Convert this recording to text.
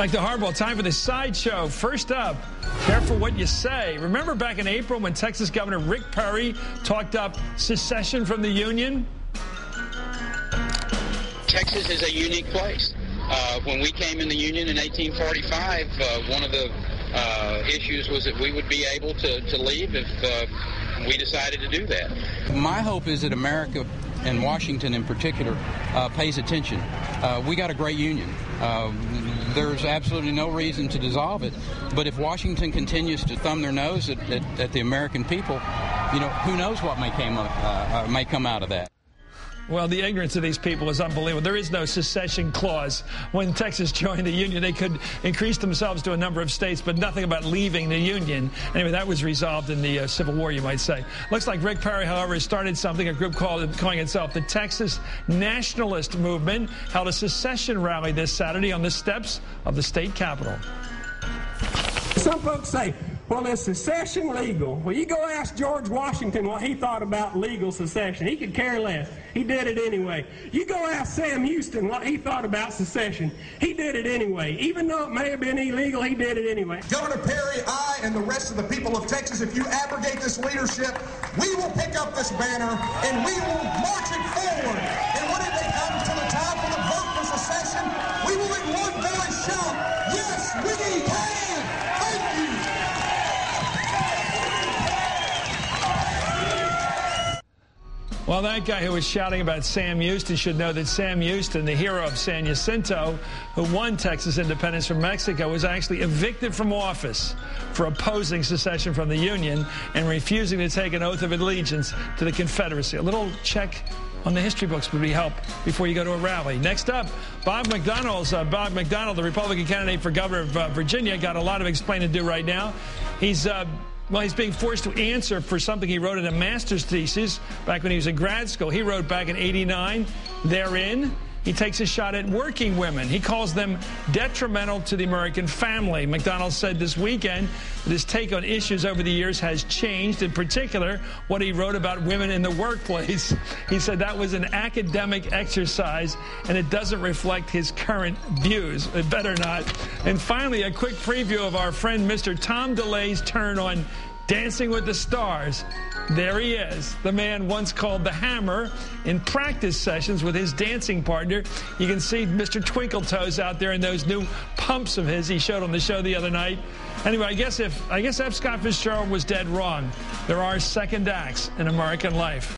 Back to Hardball, time for the sideshow. First up, careful what you say. Remember back in April when Texas Governor Rick Perry talked up secession from the Union? Texas is a unique place. When we came in the Union in 1845, one of the issues was that we would be able to leave if we decided to do that. My hope is that America, and Washington in particular, pays attention. We got a great union. There's absolutely no reason to dissolve it. But if Washington continues to thumb their nose at the American people, who knows what may come out of that. Well, the ignorance of these people is unbelievable. There is no secession clause. When Texas joined the Union, they could increase themselves to a number of states, but nothing about leaving the Union. Anyway, that was resolved in the Civil War, you might say. Looks like Rick Perry, however, has started something, a group calling itself the Texas Nationalist Movement, held a secession rally this Saturday on the steps of the state capitol. Some folks say, well, is secession legal? Well, you go ask George Washington what he thought about legal secession. He could care less. He did it anyway. You go ask Sam Houston what he thought about secession. He did it anyway. Even though it may have been illegal, he did it anyway. Governor Perry, I, and the rest of the people of Texas, if you abrogate this leadership, we will pick up this banner and we will march it forward. And when it may come to the time for the vote for secession, we will in one voice shout, yes, we can! Thank you! Well, that guy who was shouting about Sam Houston should know that Sam Houston, the hero of San Jacinto, who won Texas independence from Mexico, was actually evicted from office for opposing secession from the Union and refusing to take an oath of allegiance to the Confederacy. A little check on the history books would be help before you go to a rally. Next up, Bob McDonnell, the Republican candidate for governor of Virginia, got a lot of explaining to do right now. He's being forced to answer for something he wrote in a master's thesis back when he was in grad school. He wrote back in '89. Therein, he takes a shot at working women. He calls them detrimental to the American family. McDonnell said this weekend that his take on issues over the years has changed, in particular, what he wrote about women in the workplace. He said that was an academic exercise, and it doesn't reflect his current views. It better not. And finally, a quick preview of our friend Mr. Tom DeLay's turn on Dancing with the Stars. There he is, the man once called the Hammer in practice sessions with his dancing partner. You can see Mr. Twinkle Toes out there in those new pumps of his he showed on the show the other night. Anyway, I guess F. Scott Fitzgerald was dead wrong. There are second acts in American life.